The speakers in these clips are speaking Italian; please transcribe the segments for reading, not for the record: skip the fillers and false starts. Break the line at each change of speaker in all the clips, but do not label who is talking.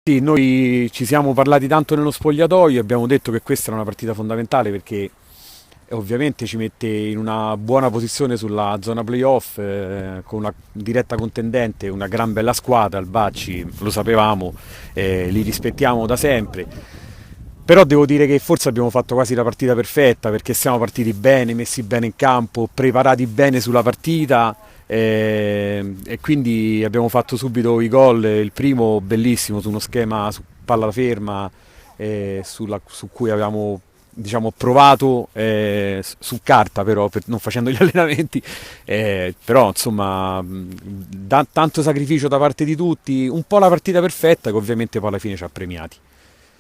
Sì, noi ci siamo parlati tanto nello spogliatoio, abbiamo detto che questa era una partita fondamentale perché ovviamente ci mette in una buona posizione sulla zona playoff, con una diretta contendente, una gran bella squadra, il Bacci, lo sapevamo, li rispettiamo da sempre. Però devo dire che forse abbiamo fatto quasi la partita perfetta perché siamo partiti bene, messi bene in campo, preparati bene sulla partita, e quindi abbiamo fatto subito i gol. Il primo bellissimo su uno schema su palla ferma, su cui avevamo, diciamo, provato, su carta, però non facendo gli allenamenti, però insomma, tanto sacrificio da parte di tutti, un po' la partita perfetta che ovviamente poi alla fine ci ha premiati.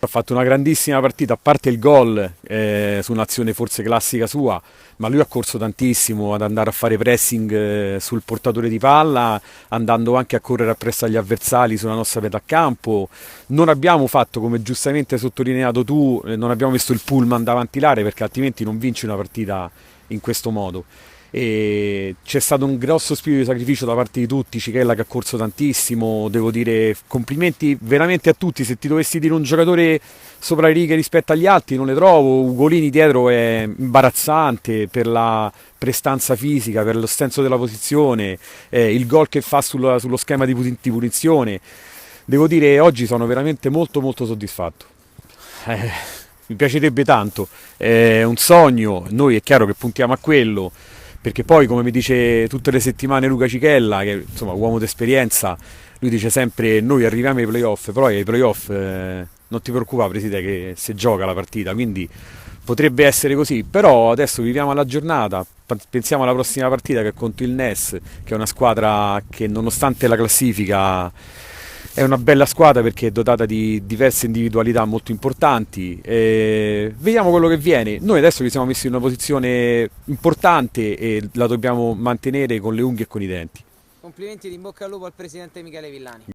Ha fatto una grandissima partita, a parte il gol, su un'azione forse classica sua, ma lui ha corso tantissimo ad andare a fare pressing, sul portatore di palla, andando anche a correre appresso agli avversari sulla nostra metà campo. Non abbiamo fatto, come giustamente hai sottolineato tu, non abbiamo messo il pullman davanti l'area perché altrimenti non vinci una partita in questo modo. E c'è stato un grosso spirito di sacrificio da parte di tutti, Cichella che ha corso tantissimo, devo dire complimenti veramente a tutti. Se ti dovessi dire un giocatore sopra le righe rispetto agli altri non le trovo. Ugolini dietro è imbarazzante per la prestanza fisica, per lo senso della posizione, il gol che fa sullo schema di punizione. Devo dire oggi sono veramente molto molto soddisfatto. Mi piacerebbe tanto, è un sogno, noi è chiaro che puntiamo a quello, perché poi come mi dice tutte le settimane Luca Cichella, che insomma uomo d'esperienza, lui dice sempre noi arriviamo ai playoff, però ai playoff, non ti preoccupare Presidente che se gioca la partita, quindi potrebbe essere così, però adesso viviamo la giornata, pensiamo alla prossima partita che è contro il NES, che è una squadra che nonostante la classifica è una bella squadra perché è dotata di diverse individualità molto importanti. Vediamo quello che viene. Noi adesso ci siamo messi in una posizione importante e la dobbiamo mantenere con le unghie e con i denti.
Complimenti, in bocca al lupo al presidente Michele Villani.